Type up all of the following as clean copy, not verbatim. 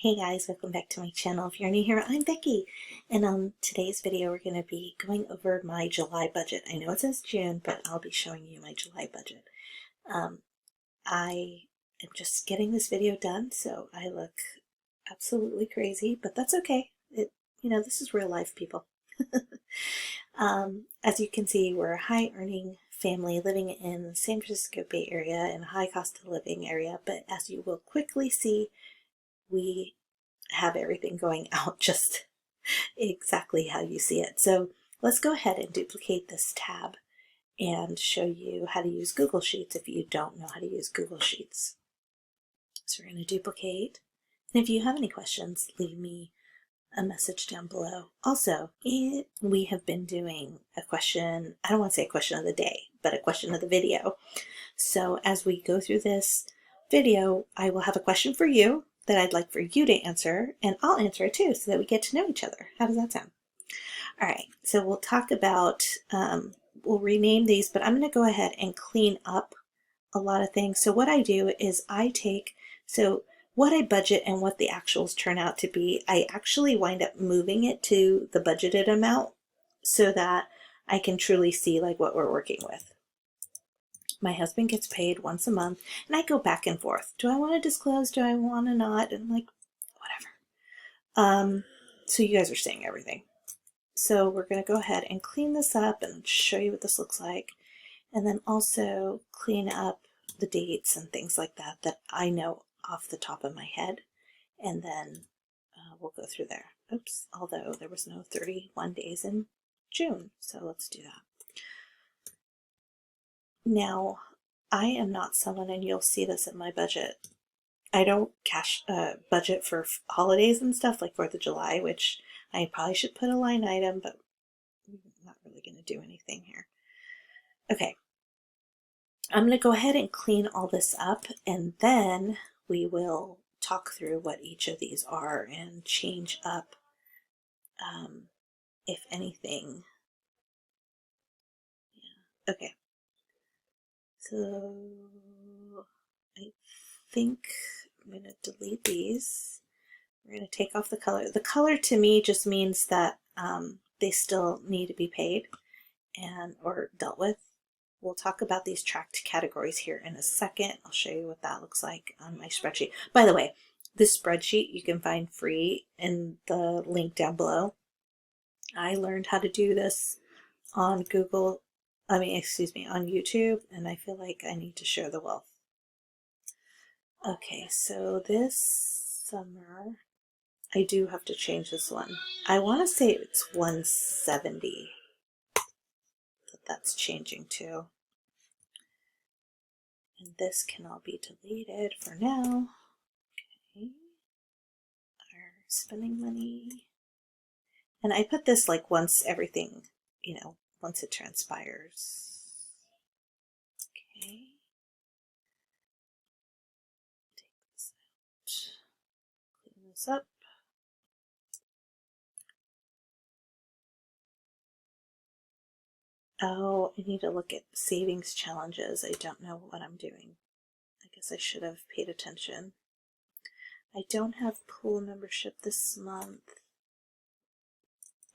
Hey guys, welcome back to my channel. If you're new here, I'm Vicky, and on today's video we're going to be going over my July budget. I know it says June, but I'll be showing you my July budget. I am just getting this video done, so I look absolutely crazy, but that's okay. This is real life, people. As you can see, we're a high earning family living in the San Francisco Bay Area in a high cost of living area, but as you will quickly see, we have everything going out just exactly how you see it. So let's go ahead and duplicate this tab and show you how to use Google Sheets if you don't know how to use Google Sheets. So we're going to duplicate, and if you have any questions, leave me a message down below. Also, we have been doing a question, I don't want to say a question of the day, but a question of the video. So as we go through this video, I will have a question for you that I'd like for you to answer, and I'll answer it too so that we get to know each other. How does that sound? All right, so we'll talk about, we'll rename these, but I'm going to go ahead and clean up a lot of things. So what I do is what I budget and what the actuals turn out to be, I actually wind up moving it to the budgeted amount so that I can truly see like what we're working with. My husband gets paid once a month, and I go back and forth. Do I want to disclose? Do I want to not? And like, whatever. So you guys are seeing everything. So we're going to go ahead and clean this up and show you what this looks like. And then also clean up the dates and things like that that I know off the top of my head. And then we'll go through there. Oops, although there was no 31 days in June. So let's do that. Now, I am not someone, and you'll see this in my budget, I don't budget for holidays and stuff like 4th of July, which I probably should put a line item, but I'm not really going to do anything here. Okay, I'm going to go ahead and clean all this up, and then we will talk through what each of these are and change up, if anything. Yeah. Okay. So I think I'm going to delete these. We're going to take off the color. The color to me just means that they still need to be paid or dealt with. We'll talk about these tracked categories here in a second. I'll show you what that looks like on my spreadsheet. By the way, this spreadsheet you can find free in the link down below. I learned how to do this on on YouTube, and I feel like I need to share the wealth. Okay, so this summer, I do have to change this one. I want to say it's 170. But that's changing too. And this can all be deleted for now. Okay. Our spending money. And I put this like once everything, once it transpires. Okay. Take this out. Clean this up. Oh, I need to look at savings challenges. I don't know what I'm doing. I guess I should have paid attention. I don't have pool membership this month.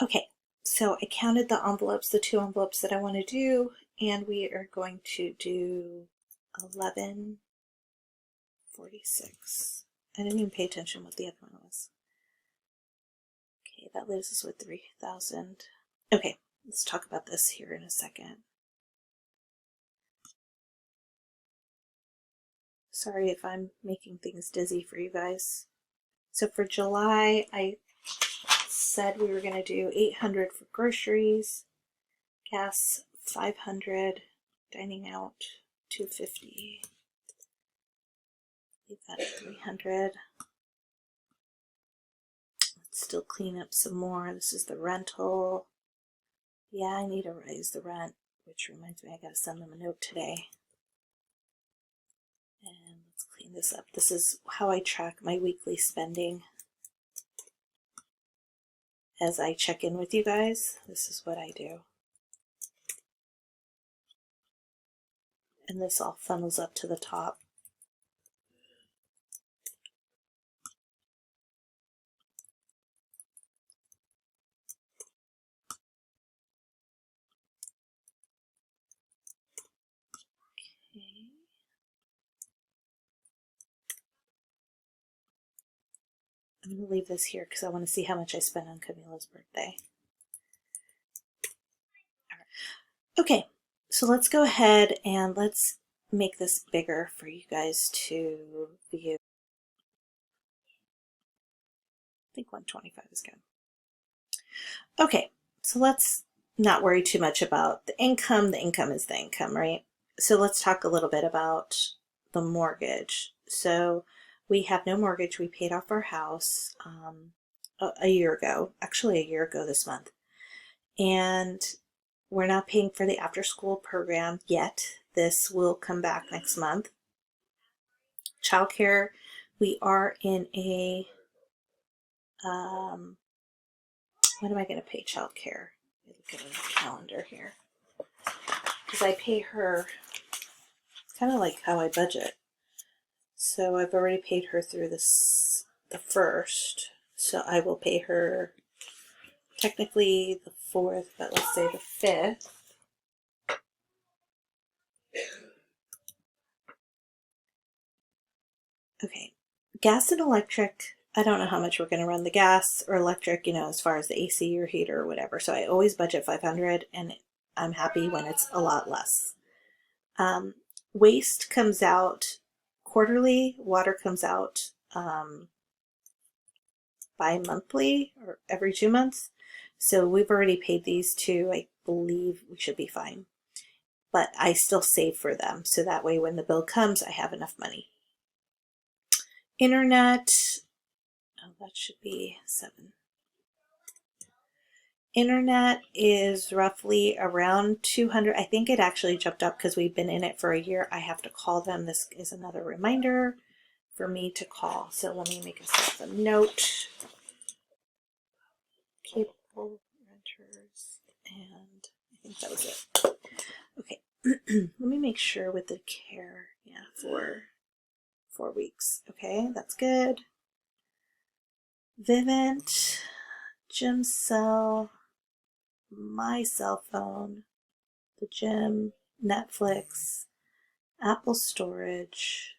Okay, so I counted the envelopes, the 2 envelopes that I want to do, and we are going to do 1146. I didn't even pay attention what the other one was. Okay, that leaves us with 3,000. Okay, let's talk about this here in a second. Sorry if I'm making things dizzy for you guys. So for July, I said we were going to do 800 for groceries, gas 500, dining out 250. Leave that at 300. Let's still clean up some more. This is the rental. Yeah, I need to raise the rent, which reminds me I gotta send them a note today. And let's clean this up. This is how I track my weekly spending. As I check in with you guys, this is what I do. And this all funnels up to the top. I'm going to leave this here because I want to see how much I spent on Camila's birthday. Okay, so let's go ahead and let's make this bigger for you guys to view. I think 125 is good. Okay, so let's not worry too much about the income. The income is the income, right? So let's talk a little bit about the mortgage. So we have no mortgage. We paid off our house a year ago, actually a year ago this month. And we're not paying for the after school program yet. This will come back next month. Childcare, we are in a, when am I going to pay childcare? Look at the calendar here. Because I pay her kind of like how I budget. So I've already paid her through this, the 1st. So I will pay her technically the 4th, but let's say the 5th. Okay, gas and electric. I don't know how much we're going to run the gas or electric, you know, as far as the AC or heater or whatever. So I always budget $500, and I'm happy when it's a lot less. Waste comes out quarterly. Water comes out bi-monthly or every 2 months. So we've already paid these two. I believe we should be fine. But I still save for them. So that way when the bill comes, I have enough money. Internet, oh, that should be 7. Internet is roughly around 200. I think it actually jumped up because we've been in it for a year. I have to call them. This is another reminder for me to call. So let me make a note. Cable renters, and I think that was it. Okay, let me make sure with the care, yeah, for 4 weeks. Okay, that's good. Vivint, gym cell, my cell phone, the gym, Netflix, Apple storage,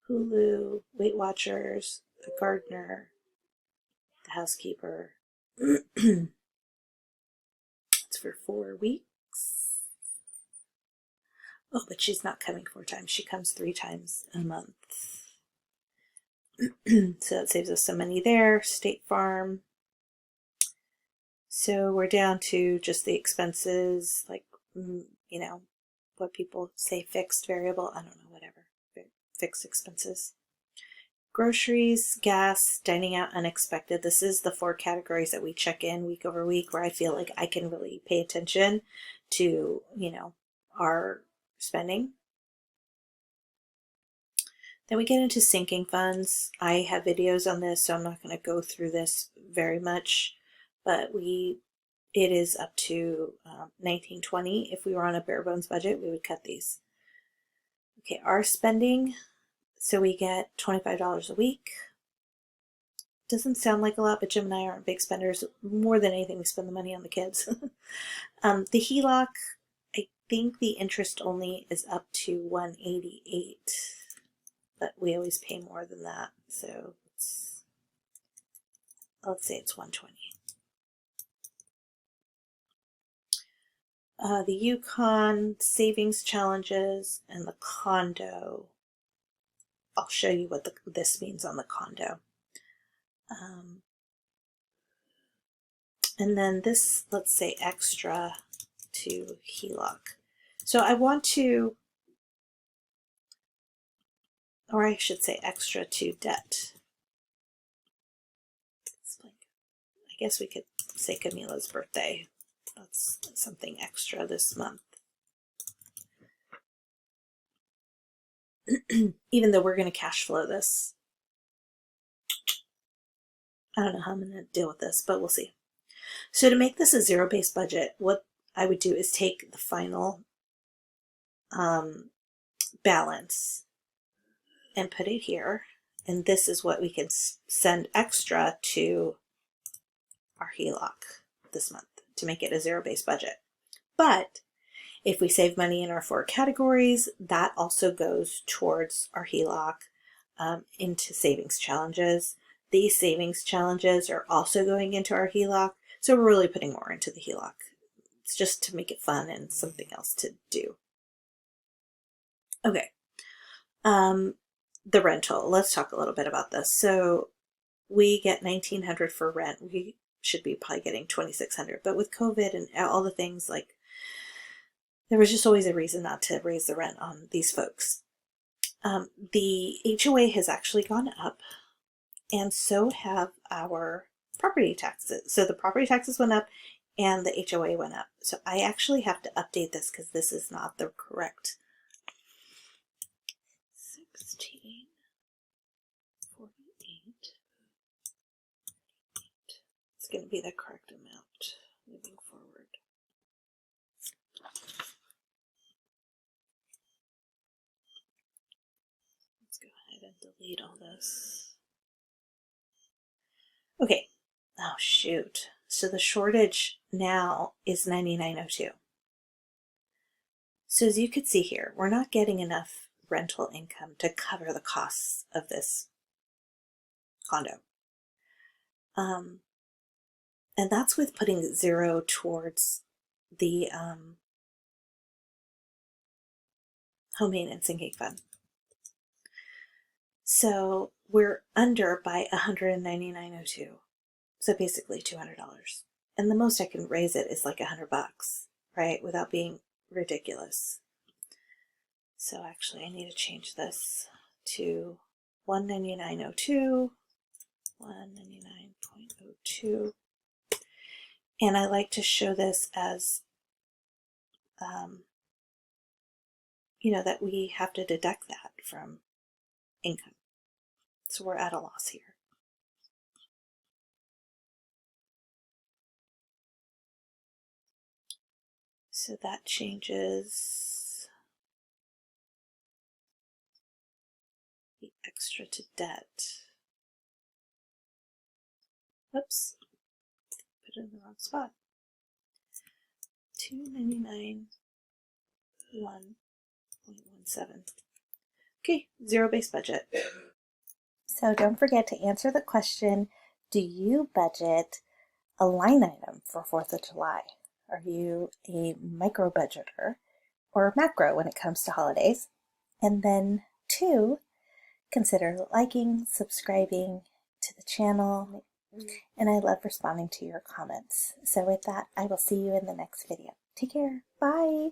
Hulu, Weight Watchers, the gardener, the housekeeper. It's for 4 weeks. Oh, but she's not coming 4 times. She comes 3 times a month. So that saves us some money there. State Farm. So we're down to just the expenses, like, you know, what people say fixed, variable, I don't know, whatever. Fixed expenses. Groceries, gas, dining out, unexpected. This is the 4 categories that we check in week over week where I feel like I can really pay attention to, you know, our spending. Then we get into sinking funds. I have videos on this, so I'm not going to go through this very much, but it is up to $19.20. If we were on a bare bones budget, we would cut these. Okay, our spending, so we get $25 a week. Doesn't sound like a lot, but Jim and I aren't big spenders. More than anything, we spend the money on the kids. The HELOC, I think the interest only is up to $188, but we always pay more than that. So let's say it's $120. The Yukon savings challenges and the condo. I'll show you what this means on the condo. And then this, let's say extra to HELOC. So I want to, or I should say extra to debt. I guess we could say Camila's birthday. That's something extra this month. Even though we're going to cash flow this. I don't know how I'm going to deal with this, but we'll see. So to make this a zero-based budget, what I would do is take the final balance and put it here. And this is what we can send extra to our HELOC this month to make it a zero-based budget. But if we save money in our 4 categories, that also goes towards our HELOC. into savings challenges. These savings challenges are also going into our HELOC, so we're really putting more into the HELOC. It's just to make it fun and something else to do. Okay, the rental. Let's talk a little bit about this. So we get $1,900 for rent. We should be probably getting $2,600, but with COVID and all the things, like, there was just always a reason not to raise the rent on these folks. The HOA has actually gone up, and so have our property taxes. So the property taxes went up and the HOA went up. So I actually have to update this because this is not the correct 1648. It's going to be the correct amount moving forward. Let's go ahead and delete all this. Okay. Oh, shoot. So the shortage now is $9,902. So as you could see here, we're not getting enough rental income to cover the costs of this condo. And that's with putting zero towards the home maintenance sinking fund. So we're under by $199.02. So basically $200. And the most I can raise it is like $100, right? Without being ridiculous. So actually I need to change this to $199.02, $199.02. And I like to show this as, you know, that we have to deduct that from income. So we're at a loss here. So that changes the extra to debt. Oops, put it in the wrong spot. $299.1.17. Okay, zero base budget. So don't forget to answer the question, do you budget a line item for 4th of July? Are you a micro budgeter or macro when it comes to holidays? And then 2, consider liking, subscribing to the channel, and I love responding to your comments. So with that, I will see you in the next video. Take care. Bye.